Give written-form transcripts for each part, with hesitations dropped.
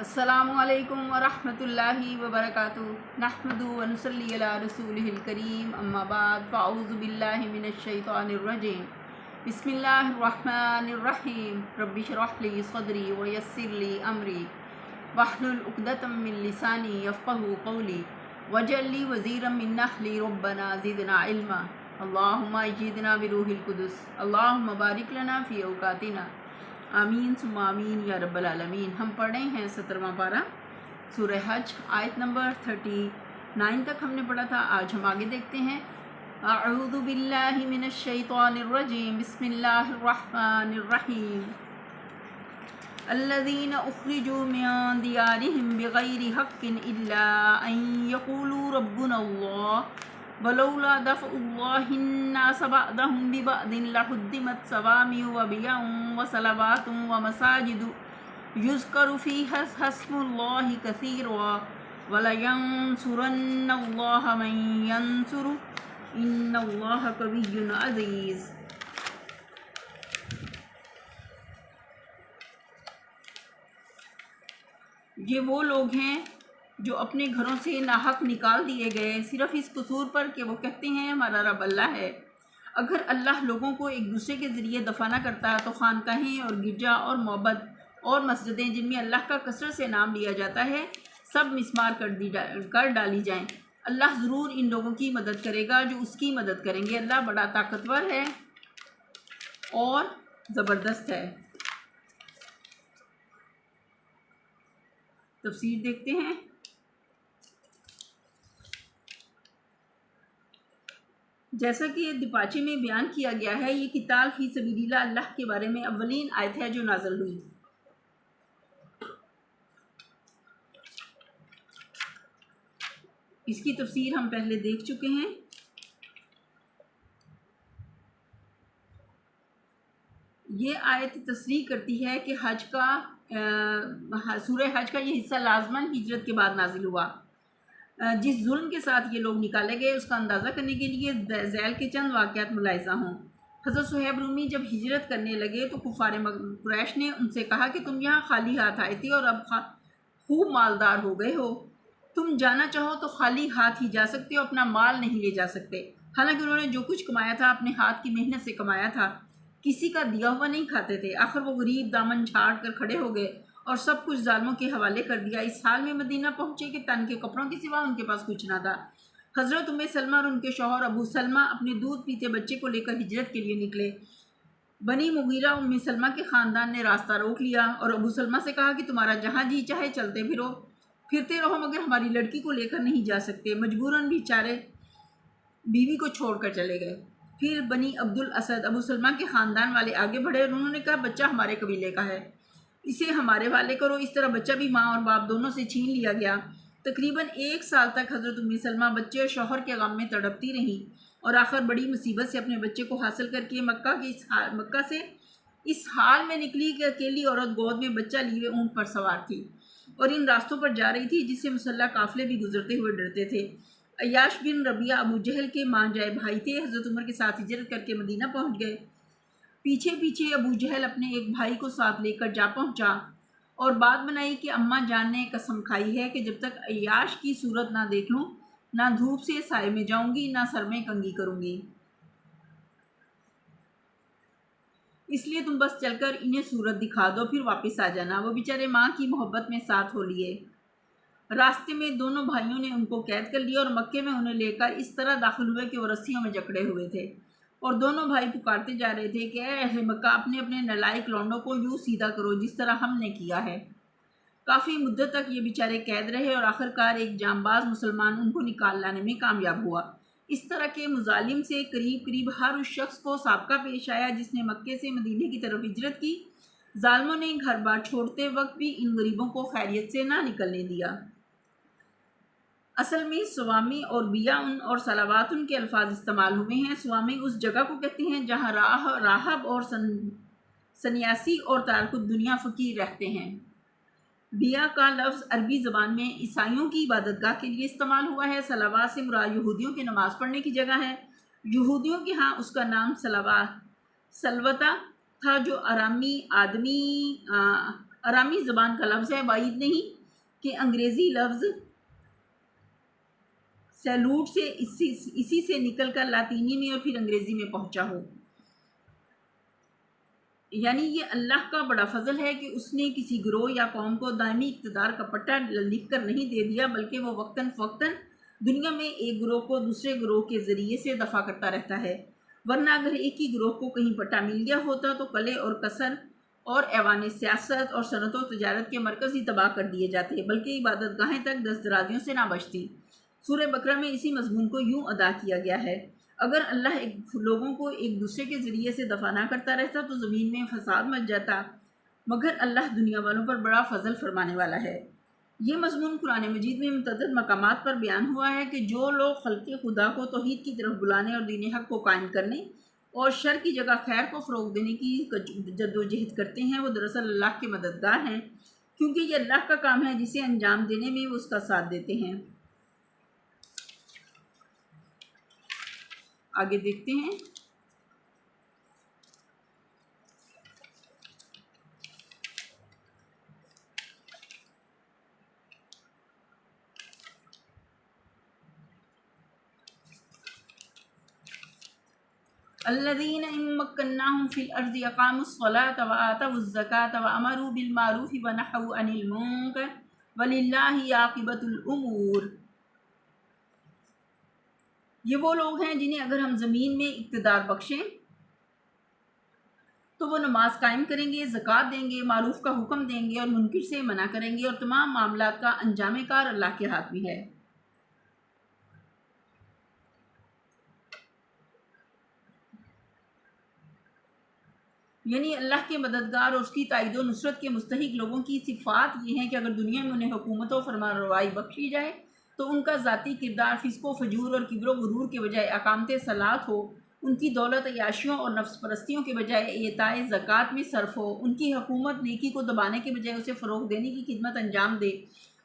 السلام علیکم ورحمۃ اللہ وبرکاتہ نحمدہ ونصلی علی رسولہ الکریم اما بعد فاعوذ باللہ من الشیطان الرجیم بسم اللہ الرحمن الرحیم رب اشرح لی صدری ویسر لی امری واحلل عقدۃ من لسانی یفقہوا قولی واجعل لی وزیرا من اہلی ربنا زدنا علما اللہم ایدنا بروح القدس اللہم بارک لنا فی اوقاتنا آمین ثم آمین یا رب العالمین۔ ہم پڑھ رہے ہیں 17واں پارہ سورہ حج، آیت نمبر 39 تک ہم نے پڑھا تھا۔ آج ہم آگے دیکھتے ہیں۔ اعوذ باللہ من الشیطان الرجیم، بسم اللہ الرحمن الرحیم۔ الذین اخرجوا من دیارہم بغیر حق الا ان یقولوا ربنا اللہ ولولا دفع اللہ الناس بعضهم ببعض لہدمت صوامع وبیع وصلوات ومساجد یذکر فیہا اسم اللہ کثیرا ولینصرن اللہ من ینصرہ ان اللہ قوی عزیز۔ یہ وہ لوگ ہیں جو اپنے گھروں سے ناحق نکال دیے گئے صرف اس قصور پر کہ وہ کہتے ہیں ہمارا رب اللہ ہے۔ اگر اللہ لوگوں کو ایک دوسرے کے ذریعے دفع نہ کرتا تو خانقاہیں اور گرجا اور معبد اور مسجدیں جن میں اللہ کا کثرت سے نام لیا جاتا ہے سب مسمار کر ڈالی جائیں۔ اللہ ضرور ان لوگوں کی مدد کرے گا جو اس کی مدد کریں گے۔ اللہ بڑا طاقتور ہے اور زبردست ہے۔ تفسیر دیکھتے ہیں۔ جیسا کہ دپاچے میں بیان کیا گیا ہے، یہ قتال فی سبیل اللہ کے بارے میں اولین آیت ہے جو نازل ہوئی۔ اس کی تفسیر ہم پہلے دیکھ چکے ہیں۔ یہ آیت تصریح کرتی ہے کہ حج کا سورہ حج کا یہ حصہ لازماً ہجرت کے بعد نازل ہوا۔ جس ظلم کے ساتھ یہ لوگ نکالے گئے اس کا اندازہ کرنے کے لیے ذیل کے چند واقعات ملاحظہ ہوں۔ حضرت صہیب رومی جب ہجرت کرنے لگے تو کفار قریش نے ان سے کہا کہ تم یہاں خالی ہاتھ آئے تھے اور اب خوب مالدار ہو گئے ہو، تم جانا چاہو تو خالی ہاتھ ہی جا سکتے ہو، اپنا مال نہیں لے جا سکتے۔ حالانکہ انہوں نے جو کچھ کمایا تھا اپنے ہاتھ کی محنت سے کمایا تھا، کسی کا دیا ہوا نہیں کھاتے تھے۔ آخر وہ غریب دامن جھاڑ کر کھڑے ہو گئے اور سب کچھ ظالموں کے حوالے کر دیا۔ اس حال میں مدینہ پہنچے کہ تن کے کپڑوں کے سوا ان کے پاس کچھ نہ تھا۔ حضرت ام سلمہ اور ان کے شوہر ابو سلمہ اپنے دودھ پیتے بچے کو لے کر ہجرت کے لیے نکلے۔ بنی مغیرہ ام سلمہ کے خاندان نے راستہ روک لیا اور ابو سلمہ سے کہا کہ تمہارا جہاں جی چاہے چلتے پھرتے رہو مگر ہماری لڑکی کو لے کر نہیں جا سکتے۔ مجبوراً بیچارے بیوی کو چھوڑ کر چلے گئے۔ پھر بنی عبد الاسد ابو سلمہ کے خاندان والے آگے بڑھے اور انہوں نے کہا بچہ ہمارے قبیلے کا ہے، اسے ہمارے والے کرو۔ اس طرح بچہ بھی ماں اور باپ دونوں سے چھین لیا گیا۔ تقریباً 1 سال تک حضرت ام سلمہ بچے اور شوہر کے غم میں تڑپتی رہیں اور آخر بڑی مصیبت سے اپنے بچے کو حاصل کر کے مکہ سے اس حال میں نکلی کہ اکیلی عورت گود میں بچہ لیے اونٹ پر سوار تھی اور ان راستوں پر جا رہی تھی جس سے مسلح قافلے بھی گزرتے ہوئے ڈرتے تھے۔ عیاش بن ربیعہ ابو جہل کے ماں جائے بھائی تھے، حضرت عمر کے ساتھ ہجرت کر کے مدینہ پہنچ گئے۔ پیچھے ابو جہل اپنے ایک بھائی کو ساتھ لے کر جا پہنچا اور بات بنائی کہ اماں جان نے قسم کھائی ہے کہ جب تک عیاش کی صورت نہ دیکھ لوں نہ دھوپ سے سائے میں جاؤں گی نہ سر میں کنگھی کروں گی، اس لیے تم بس چل کر انہیں صورت دکھا دو پھر واپس آ جانا۔ وہ بیچارے ماں کی محبت میں ساتھ ہو لیے۔ راستے میں دونوں بھائیوں نے ان کو قید کر لیا اور مکے میں انہیں لے کر اس طرح داخل ہوئے کہ وہ رسیوں میں جکڑے ہوئے تھے اور دونوں بھائی پکارتے جا رہے تھے کہ اے اہل مکہ اپنے اپنے نالائق لونڈوں کو یوں سیدھا کرو جس طرح ہم نے کیا ہے۔ کافی مدت تک یہ بیچارے قید رہے اور آخرکار ایک جانباز مسلمان ان کو نکال لانے میں کامیاب ہوا۔ اس طرح کے مظالم سے قریب ہر اس شخص کو سابقہ پیش آیا جس نے مکے سے مدینے کی طرف ہجرت کی۔ ظالموں نے گھر بار چھوڑتے وقت بھی ان غریبوں کو خیریت سے نہ نکلنے دیا۔ اصل میں سوامع اور بیعن اور صلواتن کے الفاظ استعمال ہوئے ہیں۔ سوامع اس جگہ کو کہتے ہیں جہاں راہب اور سنیاسی اور تارک الدنیا فقیر رہتے ہیں۔ بیع کا لفظ عربی زبان میں عیسائیوں کی عبادت گاہ کے لیے استعمال ہوا ہے۔ صلوات سے مراد یہودیوں کی نماز پڑھنے کی جگہ ہے۔ یہودیوں کے ہاں اس کا نام سلوتہ تھا جو آرامی زبان کا لفظ ہے، بعید نہیں کہ انگریزی لفظ سیلوٹ سے اسی سے نکل کر لاطینی میں اور پھر انگریزی میں پہنچا ہو۔ یعنی یہ اللہ کا بڑا فضل ہے کہ اس نے کسی گروہ یا قوم کو دائمی اقتدار کا پٹا لکھ کر نہیں دے دیا، بلکہ وہ وقتاً فوقتاً دنیا میں ایک گروہ کو دوسرے گروہ کے ذریعے سے دفع کرتا رہتا ہے، ورنہ اگر ایک ہی گروہ کو کہیں پٹا مل گیا ہوتا تو قلعے اور قصر اور ایوان سیاست اور صنعت و تجارت کے مرکز ہی تباہ کر دیے جاتے، بلکہ عبادت گاہیں تک دست درازیوں سے نہ بچتی۔ سورہ بقرہ میں اسی مضمون کو یوں ادا کیا گیا ہے: اگر اللہ لوگوں کو ایک دوسرے کے ذریعے سے دفع نہ کرتا رہتا تو زمین میں فساد مچ جاتا، مگر اللہ دنیا والوں پر بڑا فضل فرمانے والا ہے۔ یہ مضمون قرآن مجید میں متعدد مقامات پر بیان ہوا ہے کہ جو لوگ خلق خدا کو توحید کی طرف بلانے اور دین حق کو قائم کرنے اور شر کی جگہ خیر کو فروغ دینے کی جدوجہد کرتے ہیں، وہ دراصل اللہ کے مددگار ہیں، کیونکہ یہ اللہ کا کام ہے جسے انجام دینے میں وہ اس کا ساتھ دیتے ہیں۔ آگے دیکھتے ہیں۔ الذین ان مکناہم فی الارض اقاموا الصلاۃ وآتوا الزکاۃ وامروا بالمعروف ونہوا عن المنکر وللہ عاقبۃ الامور۔ یہ وہ لوگ ہیں جنہیں اگر ہم زمین میں اقتدار بخشیں تو وہ نماز قائم کریں گے، زکوٰۃ دیں گے، معروف کا حکم دیں گے اور منکر سے منع کریں گے، اور تمام معاملات کا انجام کار اللہ کے ہاتھ میں ہے۔ یعنی اللہ کے مددگار اور اس کی تائید و نصرت کے مستحق لوگوں کی صفات یہ ہیں کہ اگر دنیا میں انہیں حکومت و فرمان روائی بخشی جائے تو ان کا ذاتی کردار فسق و فجور اور کبر و غرور کے بجائے اقامت صلاۃ ہو، ان کی دولت عیاشیوں اور نفس پرستیوں کے بجائے اعطاء زکوٰۃ میں صرف ہو، ان کی حکومت نیکی کو دبانے کے بجائے اسے فروغ دینے کی خدمت انجام دے،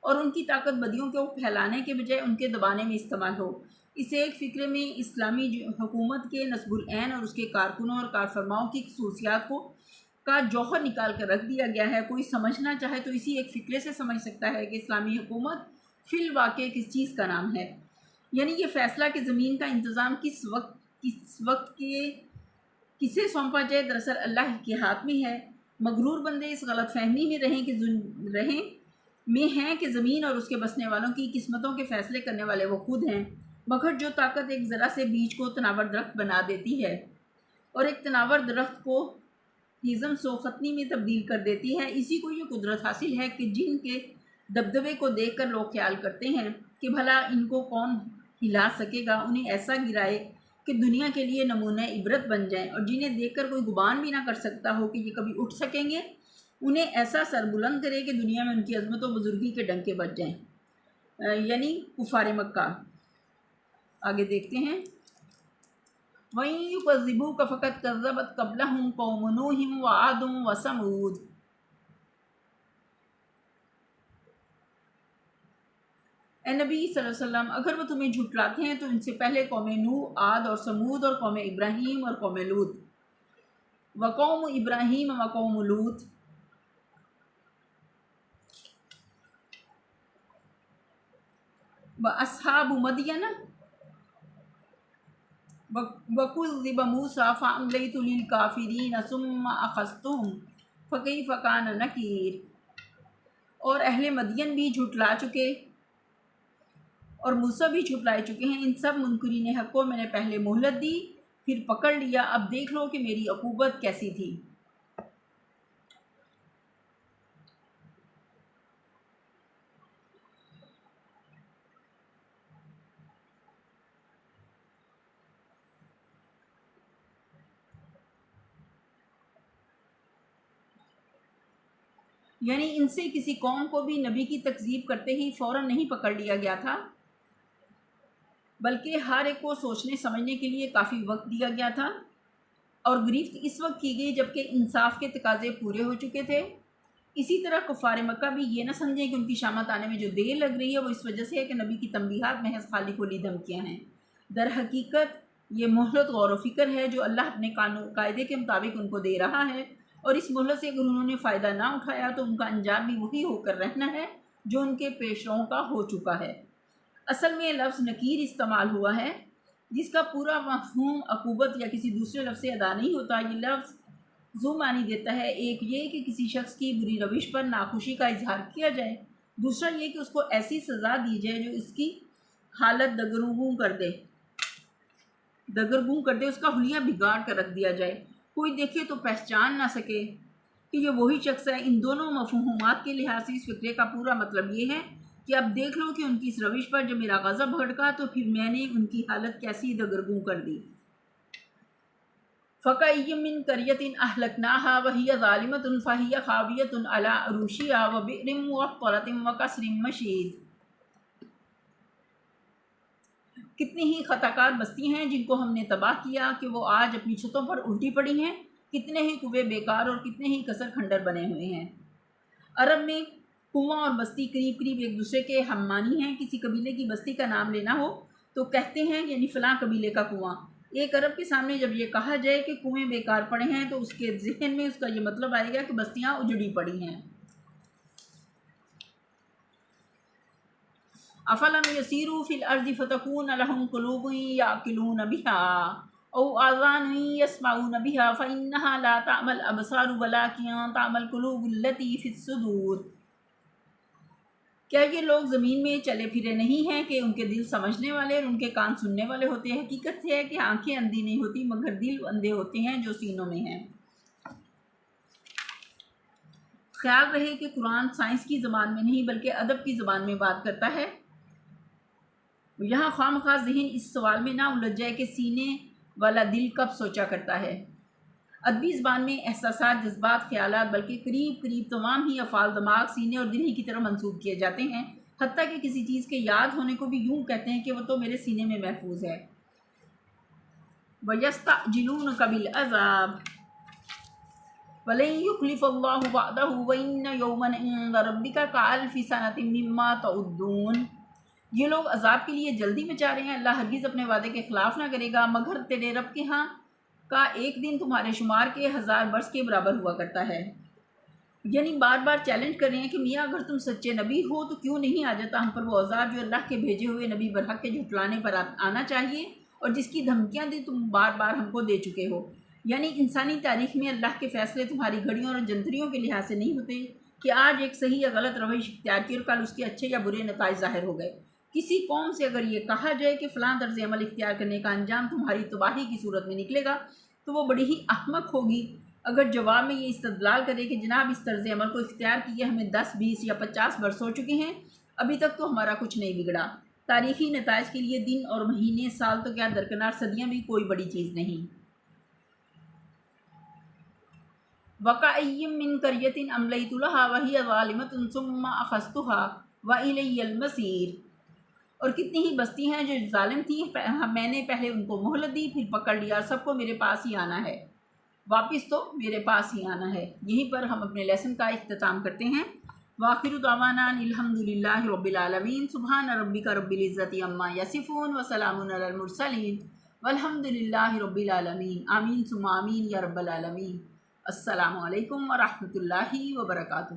اور ان کی طاقت بدیوں کو پھیلانے کے بجائے ان کے دبانے میں استعمال ہو۔ اس ایک فکرے میں اسلامی حکومت کے نصب العین اور اس کے کارکنوں اور کارفرماؤں کی خصوصیات کا جوہر نکال کر رکھ دیا گیا ہے۔ کوئی سمجھنا چاہے تو اسی ایک فکرے سے سمجھ سکتا ہے کہ اسلامی حکومت فی الواقع کس چیز کا نام ہے۔ یعنی یہ فیصلہ کہ زمین کا انتظام کس وقت کے کسے سونپا جائے دراصل اللہ کے ہاتھ میں ہے۔ مغرور بندے اس غلط فہمی میں ہیں کہ زمین اور اس کے بسنے والوں کی قسمتوں کے فیصلے کرنے والے وہ خود ہیں، مگر جو طاقت ایک ذرا سے بیج کو تناور درخت بنا دیتی ہے اور ایک تناور درخت کو ہضم سو ختنی میں تبدیل کر دیتی ہے، اسی کو یہ قدرت حاصل ہے کہ جن کے دبدبے کو دیکھ کر لوگ خیال کرتے ہیں کہ بھلا ان کو کون ہلا سکے گا، انہیں ایسا گرائے کہ دنیا کے لیے نمونہ عبرت بن جائیں، اور جنہیں دیکھ کر کوئی گمان بھی نہ کر سکتا ہو کہ یہ کبھی اٹھ سکیں گے، انہیں ایسا سر بلند کرے کہ دنیا میں ان کی عظمت و بزرگی کے ڈنکے بج جائیں۔ یعنی کفار مکہ۔ آگے دیکھتے ہیں۔ وَإِن يُكَذِّبُوكَ فَقَدْ كَذَّبَتْ قَبْلَهُمْ قَوْمُ نُوحٍ وَعَادٌ وَثَمُودُ۔ اے نبی صلی اللہ علیہ وسلم، اگر وہ تمہیں جھٹلاتے ہیں تو ان سے پہلے قوم نوح، عاد اور ثمود، اور قوم ابراہیم اور قوم لوط، وقوم ابراہیم وقوم لوط، وَأَصْحَابُ مَدْيَنَ وَكُذِّبَ مُوسَىٰ فَأَمْلَيْتُ لِلْكَافِرِينَ ثُمَّ أَخَذْتُهُمْ فَكَيْفَ كَانَ نَكِيرِ۔ اور اہل مدین بھی جھٹلا چکے اور موسیٰ بھی جھٹلائے چکے ہیں، ان سب منکرین حق کو میں نے پہلے مہلت دی، پھر پکڑ لیا، اب دیکھ لو کہ میری عقوبت کیسی تھی۔ یعنی ان سے کسی قوم کو بھی نبی کی تکذیب کرتے ہی فوراً نہیں پکڑ لیا گیا تھا، بلکہ ہر ایک کو سوچنے سمجھنے کے لیے کافی وقت دیا گیا تھا، اور گرفت اس وقت کی گئی جبکہ انصاف کے تقاضے پورے ہو چکے تھے۔ اسی طرح کفار مکہ بھی یہ نہ سمجھیں کہ ان کی شامت آنے میں جو دیر لگ رہی ہے وہ اس وجہ سے ہے کہ نبی کی تنبیہات محض خالی کھولی دھمکیاں ہیں، در حقیقت یہ مہلت غور و فکر ہے جو اللہ اپنے قاعدے کے مطابق ان کو دے رہا ہے، اور اس مہلت سے اگر انہوں نے فائدہ نہ اٹھایا تو ان کا انجام بھی وہی ہو کر رہنا ہے جو ان کے پیشروؤں کا ہو چکا ہے۔ اصل میں لفظ نکیر استعمال ہوا ہے جس کا پورا مفہوم عقوبت یا کسی دوسرے لفظ سے ادا نہیں ہوتا۔ یہ لفظ دو معنی دیتا ہے، ایک یہ کہ کسی شخص کی بری روش پر ناخوشی کا اظہار کیا جائے، دوسرا یہ کہ اس کو ایسی سزا دی جائے جو اس کی حالت دگرگوں کر دے، اس کا حلیہ بگاڑ کر رکھ دیا جائے، کوئی دیکھے تو پہچان نہ سکے کہ یہ وہی شخص ہے۔ ان دونوں مفہومات کے لحاظ سے اس فقرے کا پورا مطلب یہ ہے کہ اب دیکھ لو کہ ان کی اس روش پر جب میرا غضب بھڑکا تو پھر میں نے ان کی حالت کیسی دگرگوں کر دی۔ فَكَأَيٍّ مِّن قَرْيَةٍ أَهْلَكْنَاهَا وَهِيَ ظَالِمَةٌ فَهِيَ خَاوِيَةٌ عَلَىٰ عُرُوشِهَا وَبِئْرٍ مُّعَطَّلَةٍ وَقَصْرٍ مَّشِيدٍ۔ کتنی ہی خطا کار بستی ہیں جن کو ہم نے تباہ کیا کہ وہ آج اپنی چھتوں پر الٹی پڑی ہیں، کتنے ہی کنویں بیکار اور کتنے ہی کثر کھنڈر بنے ہوئے ہیں۔ عرب میں کنواں اور بستی قریب قریب ایک دوسرے کے ہم معنی ہیں۔ کسی قبیلے کی بستی کا نام لینا ہو تو کہتے ہیں یعنی فلاں قبیلے کا کنواں۔ ایک عرب کے سامنے جب یہ کہا جائے کہ کنویں بیکار پڑے ہیں تو اس کے ذہن میں اس کا یہ مطلب آئے گا کہ بستیاں اجڑی پڑی ہیں۔ افلم یسیروا فی الارض فتکون لهم قلوب یعقلون بها او آذان یسمعون بها فانها لا تعمی الابصار ولکن تعمی القلوب التی فی الصدور۔ کیا یہ لوگ زمین میں چلے پھرے نہیں ہیں کہ ان کے دل سمجھنے والے اور ان کے کان سننے والے ہوتے ہیں؟ حقیقت ہے کہ آنکھیں اندھی نہیں ہوتی مگر دل اندھے ہوتے ہیں جو سینوں میں ہیں۔ خیال رہے کہ قرآن سائنس کی زبان میں نہیں بلکہ ادب کی زبان میں بات کرتا ہے۔ یہاں خواہ ذہن اس سوال میں نہ الجھ جائے کہ سینے والا دل کب سوچا کرتا ہے۔ ادبی زبان میں احساسات، جذبات، خیالات بلکہ قریب قریب تمام ہی افعال دماغ، سینے اور دل ہی کی طرف منسوب کیے جاتے ہیں، حتیٰ کہ کسی چیز کے یاد ہونے کو بھی یوں کہتے ہیں کہ وہ تو میرے سینے میں محفوظ ہے۔ وَيَسْتَعْجِلُونَكَ بِالْعَذَابِ وَلَن يُخْلِفَ اللَّهُ وَعْدَهُ وَإِنَّ يَوْمًا عِندَ رَبِّكَ كَأَلْفِ سَنَةٍ مِّمَّا تَعُدُّونَ۔ یہ لوگ عذاب کے لیے جلدی مچا رہے ہیں، اللہ ہرگز اپنے وعدے کے خلاف نہ کرے گا، مگر تیرے رب کے ہاں کا ایک دن تمہارے شمار کے 1000 برس کے برابر ہوا کرتا ہے۔ یعنی بار بار چیلنج کر رہے ہیں کہ میاں اگر تم سچے نبی ہو تو کیوں نہیں آ جاتا ہم پر وہ عذاب جو اللہ کے بھیجے ہوئے نبی برحق کے جھٹلانے پر آنا چاہیے اور جس کی دھمکیاں دی تم بار بار ہم کو دے چکے ہو۔ یعنی انسانی تاریخ میں اللہ کے فیصلے تمہاری گھڑیوں اور جنتریوں کے لحاظ سے نہیں ہوتے کہ آج ایک صحیح یا غلط روش اختیار کی اور کل اس کے اچھے یا برے نتائج ظاہر ہو گئے۔ کسی قوم سے اگر یہ کہا جائے کہ فلاں طرز عمل اختیار کرنے کا انجام تمہاری تباہی کی صورت میں نکلے گا تو وہ بڑی ہی احمق ہوگی اگر جواب میں یہ استدلال کرے کہ جناب اس طرز عمل کو اختیار کیے ہمیں 10، 20 یا 50 برس ہو چکے ہیں، ابھی تک تو ہمارا کچھ نہیں بگڑا۔ تاریخی نتائج کے لیے دن اور مہینے، سال تو کیا درکنار صدیاں بھی کوئی بڑی چیز نہیں۔ وَكَأَيٍّ مِّن قَرْيَةٍ أَمْلَيْتُ لَهَا وَهِيَ ظَالِمَةٌ ثُمَّ أَخَذْتُهَا وَإِلَيَّ الْمَصِيرُ۔ اور کتنی ہی بستی ہیں جو ظالم تھیں، میں نے پہلے ان کو مہلت دی پھر پکڑ لیا، سب کو میرے پاس ہی آنا ہے، واپس تو میرے پاس ہی آنا ہے۔ یہیں پر ہم اپنے لیسن کا اختتام کرتے ہیں۔ وآخر دعوانا الحمد للہ رب العالمین۔ سبحان ربک رب العزت عما یصفون وسلام علی المرسلین والحمد للہ رب العالمین۔ آمین ثم آمین یا رب العالمین۔ السلام علیکم ورحمۃ اللہ وبرکاتہ۔